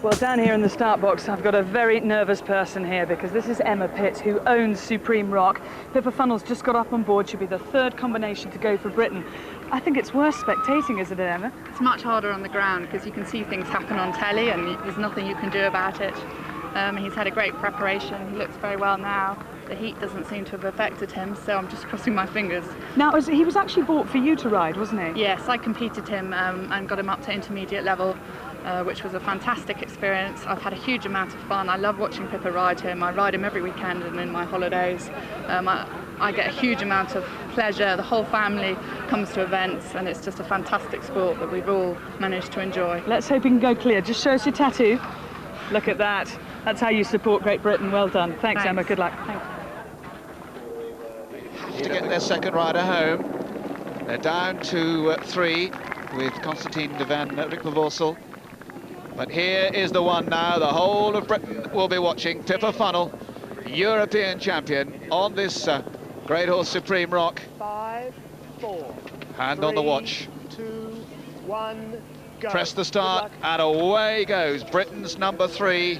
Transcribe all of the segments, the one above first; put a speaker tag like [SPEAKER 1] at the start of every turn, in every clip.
[SPEAKER 1] Well, down here in the start box, I've got a very nervous person here because this is Emma Pitt, who owns Supreme Rock. Pippa Funnell's just got up on board. She'll be the third combination to go for Britain. I think it's worth spectating, isn't it, Emma?
[SPEAKER 2] It's much harder on the ground because you can see things happen on telly and there's nothing you can do about it. He's had a great preparation. He looks very well now. The heat doesn't seem to have affected him, so I'm just crossing my fingers.
[SPEAKER 1] Now, he was actually bought for you to ride, wasn't he?
[SPEAKER 2] Yes, I competed him and got him up to intermediate level, which was a fantastic experience. I've had a huge amount of fun. I love watching Pippa ride him. I ride him every weekend and in my holidays. I get a huge amount of pleasure. The whole family comes to events, and it's just a fantastic sport that we've all managed to enjoy.
[SPEAKER 1] Let's hope he can go clear. Just show us your tattoo. Look at that. That's how you support Great Britain. Well done. Thanks. Emma. Good luck. Thanks.
[SPEAKER 3] Have to get their second rider home. They're down to 3 with Constantine de Van Riklevorsel. But here is the one now. The whole of Britain will be watching. Pippa Funnell, European champion on this great horse, Supreme Rock.
[SPEAKER 4] 5, 4.
[SPEAKER 3] Hand
[SPEAKER 4] 3,
[SPEAKER 3] on the watch.
[SPEAKER 4] 2, 1, go.
[SPEAKER 3] Press the start, and away goes Britain's number 3.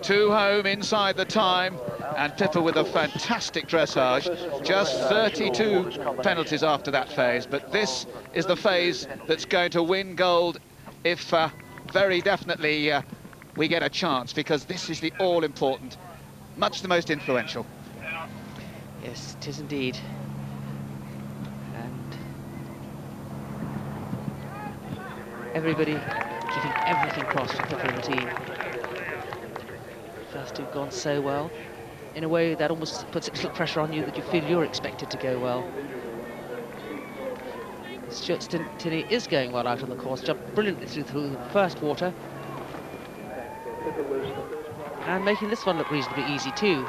[SPEAKER 3] 2 home inside the time, and Pippa with a fantastic dressage. Just 32 penalties after that phase, but this is the phase that's going to win gold if very definitely we get a chance, because this is the all-important, much the most influential.
[SPEAKER 5] Yes, it is indeed. And everybody keeping everything crossed for Pippa and the team. First two gone so well, in a way that almost puts a little pressure on you that you feel you're expected to go well. Stuart Tinney is going well out on the course, jumped brilliantly through the first water, and making this one look reasonably easy too.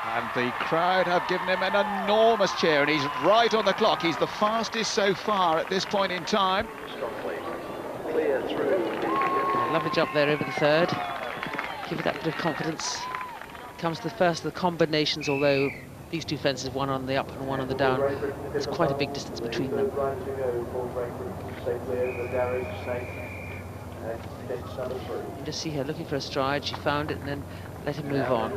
[SPEAKER 3] And the crowd have given him an enormous cheer, and he's right on the clock. He's the fastest so far at this point in time.
[SPEAKER 4] Clear through.
[SPEAKER 5] Lovely jump there over the third. Give it that bit of confidence. Comes to the first of the combinations, although these two fences, one on the up and one on the down, there's quite a big distance between them. You just see her looking for a stride. She found it and then let him move on.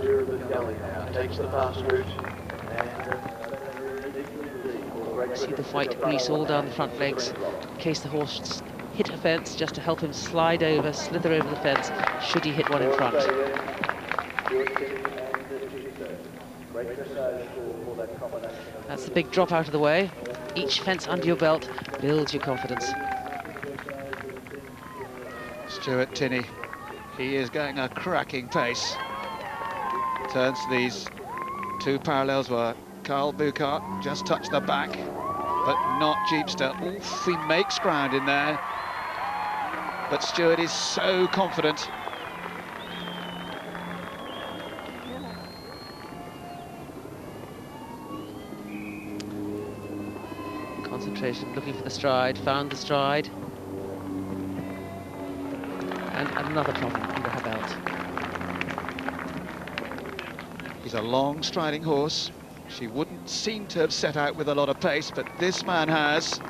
[SPEAKER 5] See the white grease all down the front legs in case the horse hit a fence, just to help him slide over, slither over the fence, should he hit one in front. That's the big drop out of the way. Each fence under your belt builds your confidence.
[SPEAKER 3] Stuart Tinney, he is going a cracking pace. Turns to these 2 parallels where Carl Buchart just touched the back, but not Jeepster. Oof, he makes ground in there. But Stuart is so confident.
[SPEAKER 5] Concentration, looking for the stride, found the stride. And another problem under her belt.
[SPEAKER 3] He's a long striding horse. She wouldn't seem to have set out with a lot of pace, but this man has.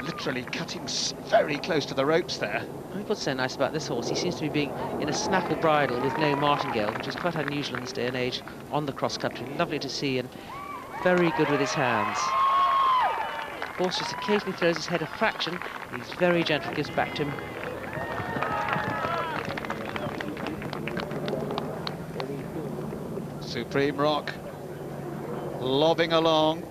[SPEAKER 3] Literally cutting very close to the ropes there.
[SPEAKER 5] I think what's so nice about this horse, he seems to be being in a snaffle bridle with no martingale, which is quite unusual in this day and age on the cross country. Lovely to see, and very good with his hands. The horse just occasionally throws his head a fraction. He's very gentle, gives back to him.
[SPEAKER 3] Supreme Rock lobbing along.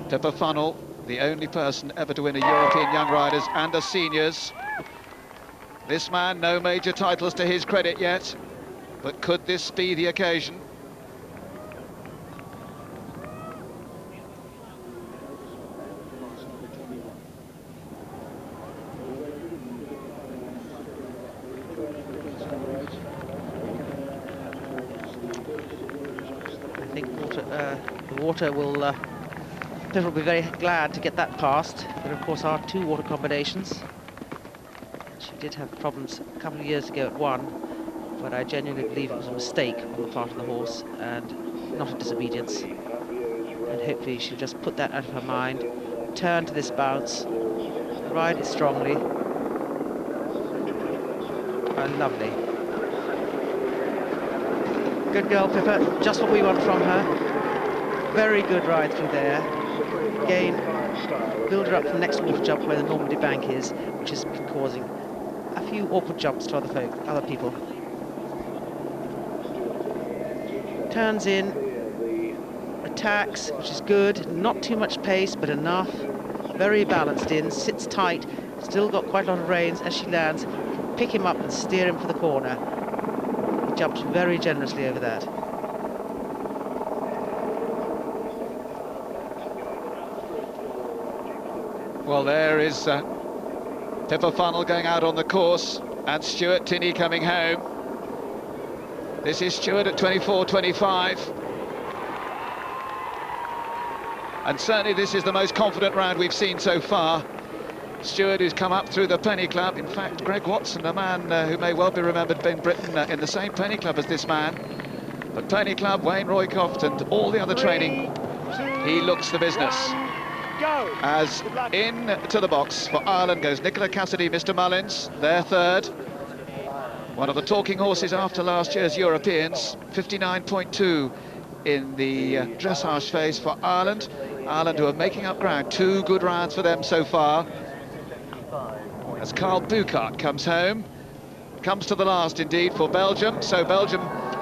[SPEAKER 3] Pippa Funnell, the only person ever to win a European Young Riders and a Seniors. This man, no major titles to his credit yet, but could this be the occasion?
[SPEAKER 5] I think the water will... Pippa will be very glad to get that past. There, of course, are 2 water combinations. She did have problems a couple of years ago at one, but I genuinely believe it was a mistake on the part of the horse and not a disobedience. And hopefully she'll just put that out of her mind, turn to this bounce, ride it strongly. Oh, lovely. Good girl, Pippa. Just what we want from her. Very good ride through there. Again, build her up for the next water jump where the Normandy bank is, which has been causing a few awkward jumps to other people. Turns in, attacks, which is good. Not too much pace, but enough. Very balanced in, sits tight. Still got quite a lot of reins as she lands. Pick him up and steer him for the corner. He jumped very generously over that.
[SPEAKER 3] Well, there is Pippa Funnell going out on the course, and Stuart Tinney coming home. This is Stuart at 24.25. And certainly this is the most confident round we've seen so far. Stuart, who's come up through the Penny Club. In fact, Greg Watson, a man who may well be remembered in Britain in the same Penny Club as this man. But Penny Club, Wayne Roycroft and all the other training, he looks the business.
[SPEAKER 4] Go.
[SPEAKER 3] As in to the box for Ireland goes Nicola Cassidy, Mr. Mullins, their third. One of the talking horses after last year's Europeans, 59.2 in the dressage phase for Ireland. Ireland, who are making up ground, 2 good rounds for them so far. As Carl Buchart comes home, comes to the last indeed for Belgium. So Belgium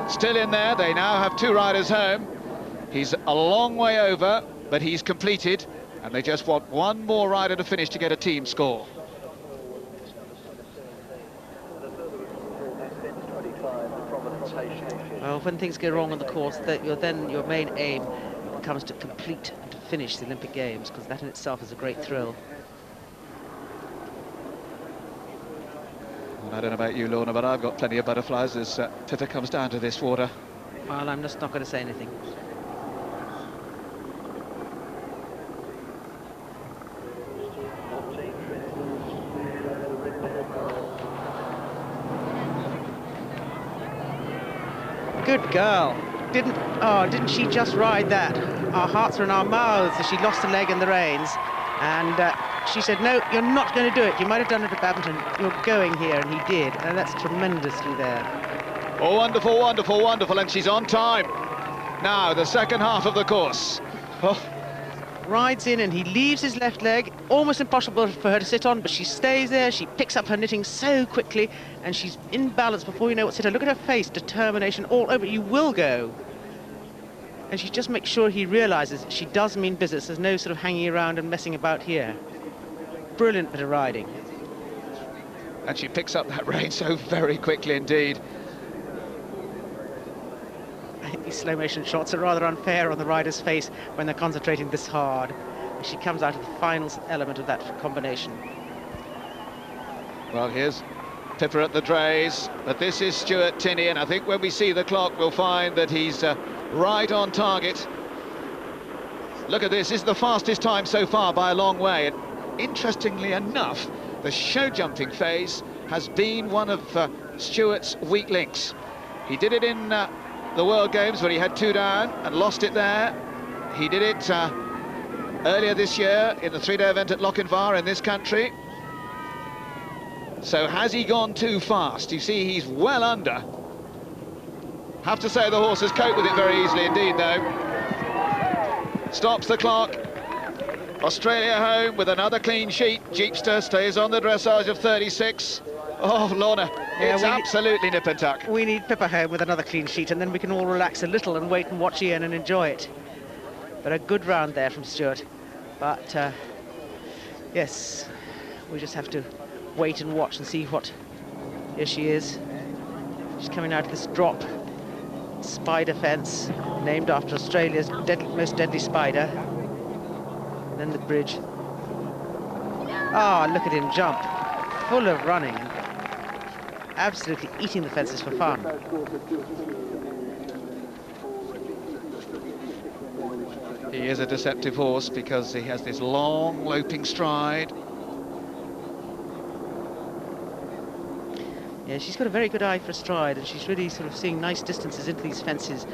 [SPEAKER 3] still in there. They now have 2 riders home. He's a long way over, but he's completed, and they just want 1 more rider to finish to get a team score.
[SPEAKER 5] Well, when things go wrong on the course, that your main aim becomes to complete and to finish the Olympic Games, because that in itself is a great thrill.
[SPEAKER 3] Well, I don't know about you, Lorna, but I've got plenty of butterflies as Pippa comes down to this water.
[SPEAKER 5] Well, I'm just not going to say anything. Good girl. Didn't she just ride that? Our hearts are in our mouths as she lost a leg in the reins. And she said, no, you're not going to do it. You might have done it at Badminton. You're going here, and he did. And that's tremendously there.
[SPEAKER 3] Oh, wonderful, wonderful, wonderful. And she's on time. Now, the second half of the course. Oh.
[SPEAKER 5] Rides in and he leaves his left leg. Almost impossible for her to sit on, but she stays there. She picks up her knitting so quickly, and she's in balance before you know what's hit her. Look at her face, determination all over. You will go. And she just makes sure he realises she does mean business. There's no sort of hanging around and messing about here. Brilliant bit of riding.
[SPEAKER 3] And she picks up that rein so very quickly indeed.
[SPEAKER 5] I think these slow motion shots are rather unfair on the rider's face when they're concentrating this hard. She comes out of the final element of that combination.
[SPEAKER 3] Well, here's Pippa at the drays, but this is Stuart Tinney, and I think when we see the clock, we'll find that he's right on target. Look at this. This is the fastest time so far by a long way. And interestingly enough, the show jumping phase has been one of Stuart's weak links. He did it in the World Games where he had 2 down and lost it there. He did it earlier this year in the 3-day event at Lochinvar in this country. So has he gone too fast? You see, he's well under. Have to say the horse has coped with it very easily indeed, though. Stops the clock. Australia home with another clean sheet. Jeepster stays on the dressage of 36. Oh, Lorna, yeah, it's absolutely nip and tuck.
[SPEAKER 5] We need Pippa home with another clean sheet, and then we can all relax a little and wait and watch Ian and enjoy it. But a good round there from Stuart. But, yes, we just have to wait and watch and see what... Here she is. She's coming out of this drop spider fence, named after Australia's most deadly spider. And then the bridge. Ah, look at him jump. Full of running. Absolutely eating the fences for fun.
[SPEAKER 3] He is a deceptive horse because he has this long, loping stride.
[SPEAKER 5] Yeah, she's got a very good eye for stride, and she's really sort of seeing nice distances into these fences.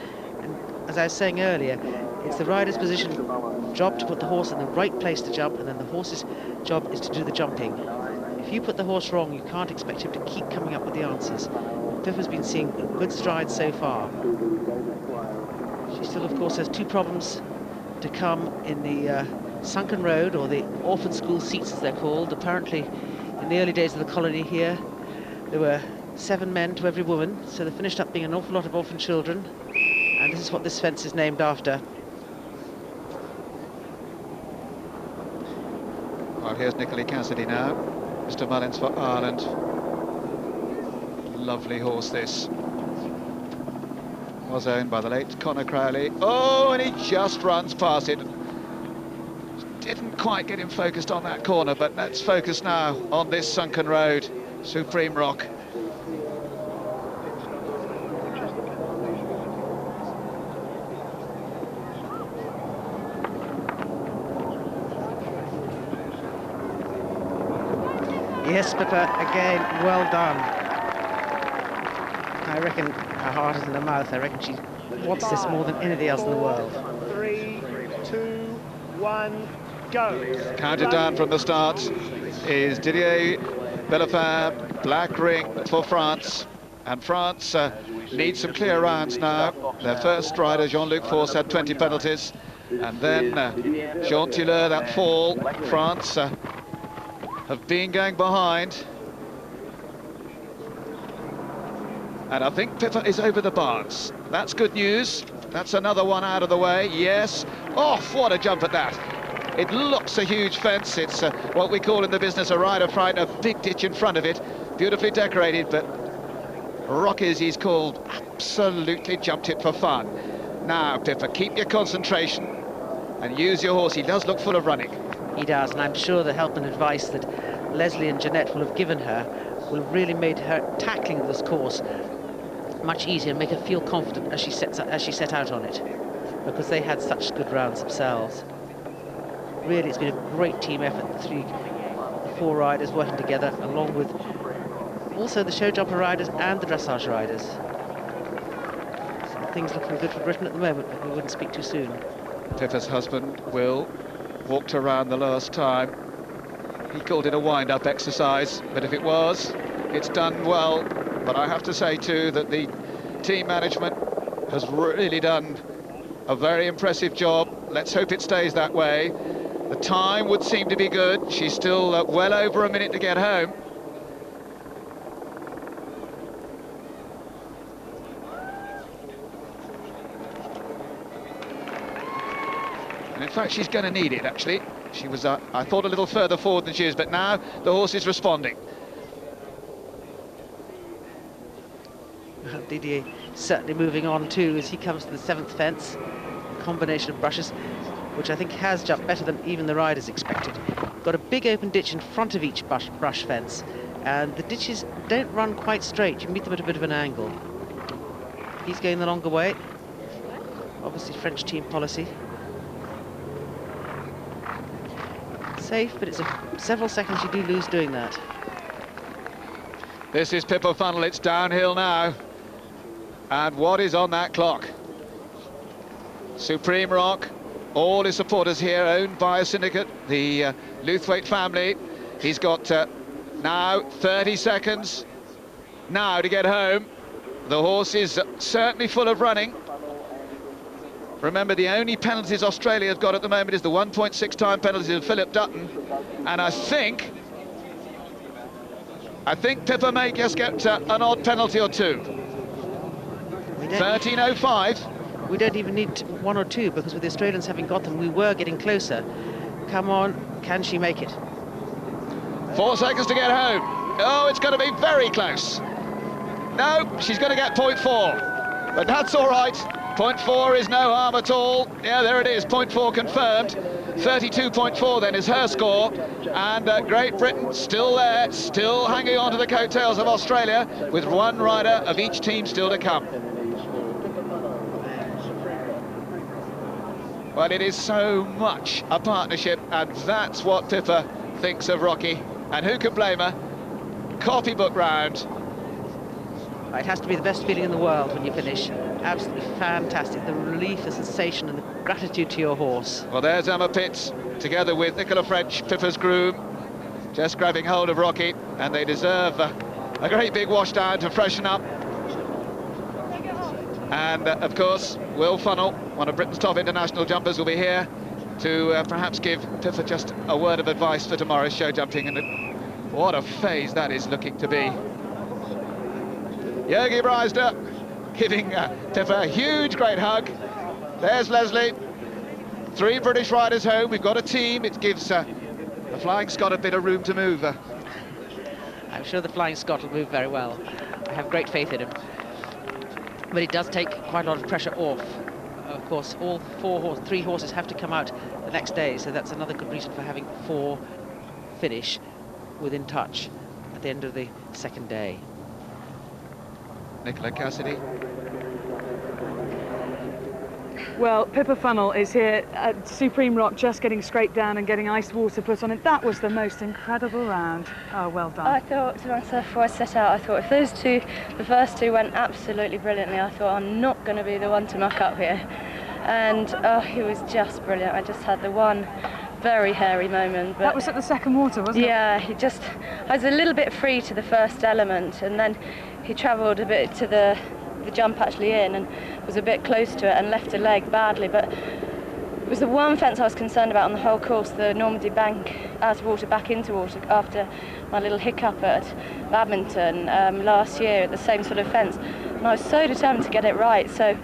[SPEAKER 5] And as I was saying earlier, it's the rider's position job to put the horse in the right place to jump, and then the horse's job is to do the jumping. If you put the horse wrong, you can't expect him to keep coming up with the answers. Pippa's been seeing good strides so far. She still, of course, has 2 problems to come in the sunken road, or the orphan school seats as they're called. Apparently, in the early days of the colony here, there were 7 men to every woman, so there finished up being an awful lot of orphan children, and this is what this fence is named after.
[SPEAKER 3] Well, here's Nicola Cassidy now. Mr. Mullins for Ireland. Lovely horse, this. Was owned by the late Conor Crowley. Oh, and he just runs past it. Didn't quite get him focused on that corner, but let's focus now on this sunken road. Supreme Rock.
[SPEAKER 5] Yes, Pippa, again, well done. I reckon her heart is in her mouth. I reckon she wants this more than anything else in the world.
[SPEAKER 4] 3, 2, 1, go.
[SPEAKER 3] Counted down from the start is Didier Bellafin, black ring for France. And France needs some clear rounds now. Their first rider, Jean-Luc Force, had 20 penalties. And then Jean Tilleur, that fall. France have been going behind. And I think Pippa is over the bars. That's good news. That's another one out of the way. Yes. Oh, what a jump at that. It looks a huge fence. It's what we call in the business a rider fright, a big ditch in front of it. Beautifully decorated, but Rocky, as he's called, absolutely jumped it for fun. Now, Pippa, keep your concentration and use your horse. He does look full of running.
[SPEAKER 5] He does, and I'm sure the help and advice that Leslie and Jeanette will have given her will have really made her tackling this course much easier and make her feel confident as she set out on it, because they had such good rounds themselves. Really, it's been a great team effort, the 4 riders working together, along with also the show jumper riders and the dressage riders. So things looking good for Britain at the moment, but we wouldn't speak too soon.
[SPEAKER 3] Pippa's husband, Will, walked around the last time. He called it a wind-up exercise, but if it was, it's done well. But I have to say, too, that the team management has really done a very impressive job. Let's hope it stays that way. The time would seem to be good. She's still well over a minute to get home. And in fact, she's going to need it, actually. She was, I thought, a little further forward than she is, but now the horse is responding.
[SPEAKER 5] Didier certainly moving on too as he comes to the 7th fence. A combination of brushes, which I think has jumped better than even the riders expected. Got a big open ditch in front of each brush fence, and the ditches don't run quite straight. You meet them at a bit of an angle. He's going the longer way. Obviously French team policy. Safe, but it's several seconds you do lose doing that.
[SPEAKER 3] This is Pippa Funnell. It's downhill now. And what is on that clock? Supreme Rock, all his supporters here, owned by a syndicate, the Luthwaite family. He's got now 30 seconds now to get home. The horse is certainly full of running. Remember, the only penalties Australia has got at the moment is the 1.6 time penalties of Philip Dutton. And I think Pippa may just get an odd penalty or 2. 13.05.
[SPEAKER 5] We don't even need 1 or 2, because with the Australians having got them, we were getting closer. Come on, can she make it?
[SPEAKER 3] 4 seconds to get home. Oh, it's going to be very close. No, she's going to get 0.4. But that's all right. 0.4 is no harm at all. Yeah, there it is, 0.4 confirmed. 32.4 then is her score. And Great Britain still there, still hanging on to the coattails of Australia, with 1 rider of each team still to come. Well, it is so much a partnership, and that's what Pippa thinks of Rocky. And who can blame her? Copybook round.
[SPEAKER 5] It has to be the best feeling in the world when you finish. absolutely fantastic. The relief, the sensation and the gratitude to your horse.
[SPEAKER 3] Well, there's Emma Pitts, together with Nicola French, Pippa's groom, just grabbing hold of Rocky, and they deserve a great big wash down to freshen up. And, of course, Will Funnell, one of Britain's top international jumpers, will be here to perhaps give Pippa just a word of advice for tomorrow's show jumping. And what a phase that is looking to be. Yogi Breisder giving Pippa a huge, great hug. There's Leslie. 3 British riders home. We've got a team. It gives the Flying Scot a bit of room to move.
[SPEAKER 5] I'm sure the Flying Scot will move very well. I have great faith in him. But it does take quite a lot of pressure off. Of course, all 3 horses have to come out the next day, so that's another good reason for having 4 finish within touch at the end of the second day.
[SPEAKER 3] Nicola Cassidy.
[SPEAKER 1] Well, Pippa Funnell is here at Supreme Rock, just getting scraped down and getting iced water put on it. That was the most incredible round. Oh, well done.
[SPEAKER 6] I thought to myself before I set out, I thought if those 2, the first 2 went absolutely brilliantly, I thought I'm not going to be the one to muck up here. And oh, he was just brilliant. I just had the one very hairy moment. But
[SPEAKER 1] that was at the second water, wasn't it?
[SPEAKER 6] Yeah, I was a little bit free to the first element, and then he travelled a bit to the jump actually in and was a bit close to it and left a leg badly, but it was the one fence I was concerned about on the whole course, the Normandy bank out of water back into water after my little hiccup at Badminton last year at the same sort of fence, and I was so determined to get it right. So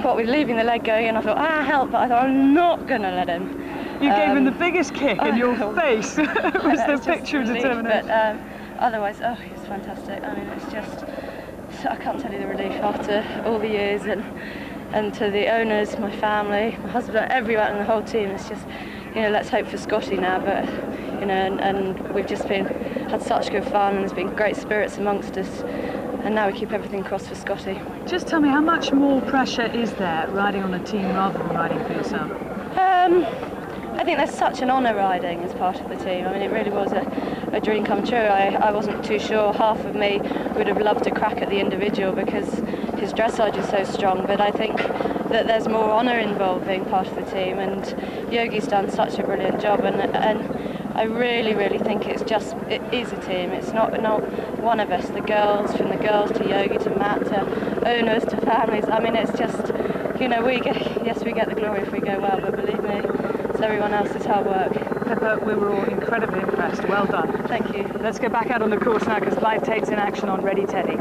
[SPEAKER 6] what with leaving the leg going in, I thought help, but I thought I'm not going to let him.
[SPEAKER 1] You gave him the biggest kick in your face. It was the picture of determination.
[SPEAKER 6] But otherwise, oh, he was fantastic. I mean, it's just, I can't tell you the relief after all the years, and to the owners, my family, my husband, everyone and the whole team. It's just, let's hope for Scotty now, but, and we've just had such good fun, and there's been great spirits amongst us, and now we keep everything crossed for Scotty.
[SPEAKER 1] Just tell me, how much more pressure is there riding on a team rather than riding for yourself?
[SPEAKER 6] I think there's such an honour riding as part of the team. I mean, it really was a dream come true. I wasn't too sure. Half of me would have loved to crack at the individual because his dressage is so strong, but I think that there's more honour involved being part of the team, and Yogi's done such a brilliant job, and I really, really think it is a team. It's not one of us, the girls, from the girls to Yogi to Matt to owners to families. I mean, it's just, we get the glory if we go well, but believe me, it's everyone else's hard work.
[SPEAKER 1] Pippa, we were all incredibly impressed. Well done.
[SPEAKER 6] Thank you.
[SPEAKER 1] Let's go back out on the course now, because Live Tape's in action on Ready Teddy.